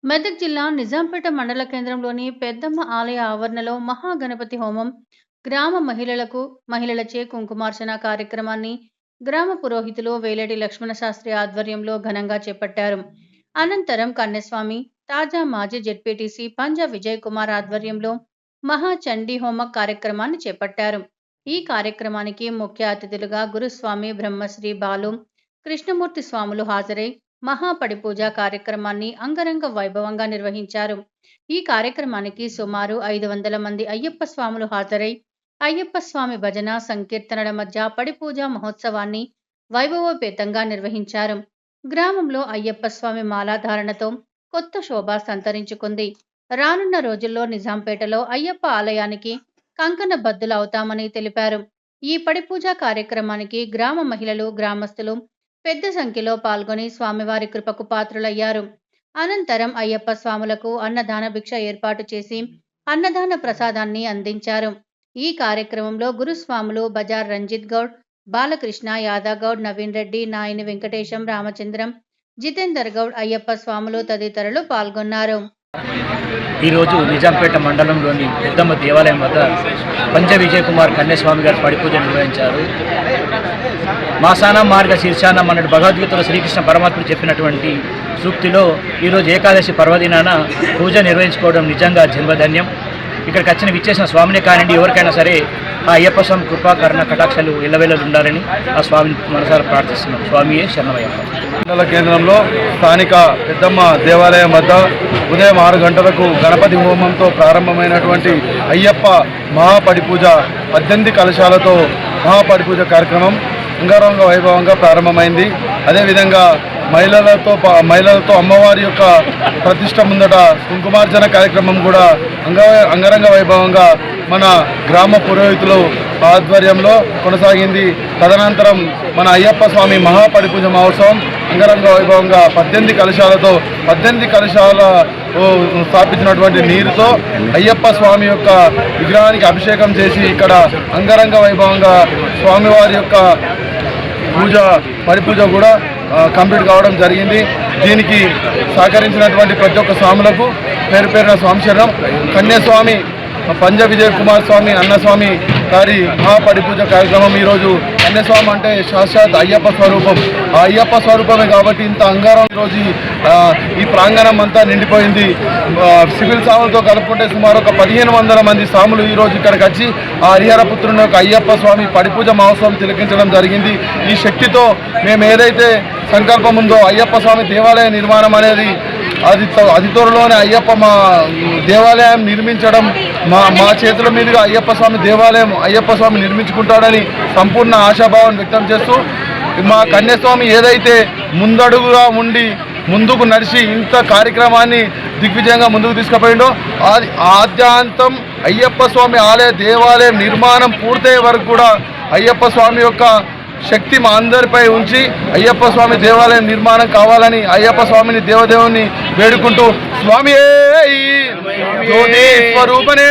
మెదక్ జిల్లా నిజాంపేట మండల కేంద్రంలోని పెద్దమ్మ ఆలయ ఆవరణలో మహాగణపతి హోమం, గ్రామ మహిళలచే కుంకుమార్చన కార్యక్రమాన్ని గ్రామ పురోహితులు వేలేటి లక్ష్మణ శాస్త్రి ఆధ్వర్యంలో ఘనంగా చేపట్టారు. అనంతరం కన్యస్వామి, తాజా మాజీ జెడ్పీటీసీ పంజా విజయ్ కుమార్ ఆధ్వర్యంలో మహాచండీ హోమ కార్యక్రమాన్ని చేపట్టారు. ఈ కార్యక్రమానికి ముఖ్య అతిథులుగా గురుస్వామి బ్రహ్మశ్రీ బాలు కృష్ణమూర్తి స్వాములు హాజరై మహాపడిపూజ కార్యక్రమాన్ని అంగరంగ వైభవంగా నిర్వహించారు. ఈ కార్యక్రమానికి సుమారు 500 మంది అయ్యప్ప స్వాములు హాజరై అయ్యప్ప స్వామి భజన సంకీర్తనల మధ్య పడిపూజ మహోత్సవాన్ని వైభవోపేతంగా నిర్వహించారు. గ్రామంలో అయ్యప్ప స్వామి మాలాధారణతో కొత్త శోభ సంతరించుకుంది. రానున్న రోజుల్లో నిజాంపేటలో అయ్యప్ప ఆలయానికి కంకణ బద్దులు అవుతామని తెలిపారు. ఈ పడిపూజ కార్యక్రమానికి గ్రామ మహిళలు, గ్రామస్తులు పెద్ద సంఖ్యలో పాల్గొని స్వామివారి కృపకు పాత్రులయ్యారు. అనంతరం అయ్యప్ప స్వాములకు అన్నదాన భిక్ష ఏర్పాటు చేసి అన్నదాన ప్రసాదాన్ని అందించారు. ఈ కార్యక్రమంలో గురుస్వాములు బజార్ రంజిత్ గౌడ్, బాలకృష్ణ, యాదగౌడ్, నవీన్ రెడ్డి, నాయని వెంకటేశం, రామచంద్రం, జితేందర్ గౌడ్, అయ్యప్ప స్వాములు తదితరులు పాల్గొన్నారు. ఈరోజు నిజాంపేట మండలంలోని పెద్దమ్మ దేవాలయం వద్ద పంజా విజయ్ కుమార్ కన్యస్వామి గారు పడిపూజ నిర్వహించారు. మాసాన మార్గ శీర్షానం అన్నట్టు భగవద్గీతలో శ్రీకృష్ణ పరమాత్ముడు చెప్పినటువంటి సూక్తిలో ఈరోజు ఏకాదశి పర్వదినాన పూజ నిర్వహించుకోవడం నిజంగా జన్మధన్యం. ఇక్కడికి విచ్చేసిన స్వామిని కానివ్వండి, ఎవరికైనా సరే ఆ అయ్యప్ప స్వామి కృపాకరణ కటాక్షాలు ఇళ్ళవేళలు ఉండాలని ఆ స్వామిని మనసారా ప్రార్థిస్తున్నాం. స్వామియే శరణమయ్యప్ప. మండల కేంద్రంలో స్థానిక పెద్దమ్మ దేవాలయం వద్ద ఉదయం 6 గంటలకు గణపతి హోమంతో ప్రారంభమైనటువంటి అయ్యప్ప మహాపడిపూజ 18 కలశాలతో మహాపడిపూజ కార్యక్రమం అంగరంగ వైభవంగా ప్రారంభమైంది. అదేవిధంగా మహిళలతో అమ్మవారి యొక్క ప్రతిష్ట ముందట కుంకుమార్చన కార్యక్రమం కూడా అంగరంగ వైభవంగా మన గ్రామ పురోహితులు ఆధ్వర్యంలో కొనసాగింది. తదనంతరం మన అయ్యప్ప స్వామి మహాపడిపూజ మహోత్సవం అంగరంగ వైభవంగా 18 కలశాలతో 18 కలశాల స్థాపించినటువంటి నీరుతో అయ్యప్ప స్వామి యొక్క విగ్రహానికి అభిషేకం చేసి ఇక్కడ అంగరంగ వైభవంగా స్వామివారి యొక్క పరిపూజ కూడా కంప్లీట్ కావడం జరిగింది. దీనికి సహకరించినటువంటి ప్రతి ఒక్క స్వాములకు పేరు పేరున స్వామి శరణం. కన్యస్వామి పంజా విజయ్ కుమార్ స్వామి అన్నస్వామి గారి మహాపడిపూజ కార్యక్రమం. ఈరోజు కన్యస్వామి అంటే సాక్షాత్ అయ్యప్ప స్వరూపం. ఆ అయ్యప్ప స్వరూపమే కాబట్టి ఇంత అంగారం ఈరోజు ఈ ప్రాంగణం అంతా నిండిపోయింది. సివిల్ స్వాములతో కలుపుకుంటే సుమారు ఒక 1500 మంది స్వాములు ఈరోజు ఇక్కడికి వచ్చి ఆ హరిహరపుత్రుని యొక్క అయ్యప్ప స్వామి పడిపూజ మహోత్సవం తిలకించడం జరిగింది. ఈ శక్తితో మేము ఏదైతే సంకల్పం ఉందో అయ్యప్ప స్వామి దేవాలయ నిర్మాణం అనేది అతి త్వరలోనే అయ్యప్ప దేవాలయం నిర్మించడం మా చేతుల మీదుగా అయ్యప్ప స్వామి నిర్మించుకుంటాడని సంపూర్ణ ఆశాభావం వ్యక్తం చేస్తూ మా కన్యస్వామి ఏదైతే ముందడుగుగా ఉండి ముందుకు నడిచి ఇంత కార్యక్రమాన్ని దిగ్విజయంగా ముందుకు తీసుకుపోయిండో ఆద్యాంతం అయ్యప్ప స్వామి దేవాలయం నిర్మాణం పూర్తయ్యే వరకు కూడా అయ్యప్ప స్వామి యొక్క శక్తి మా అందరిపై ఉంచి అయ్యప్ప స్వామి దేవాలయం నిర్మాణం కావాలని అయ్యప్ప స్వామిని దేవదేవుని వేడుకుంటూ స్వామి స్వరూపనే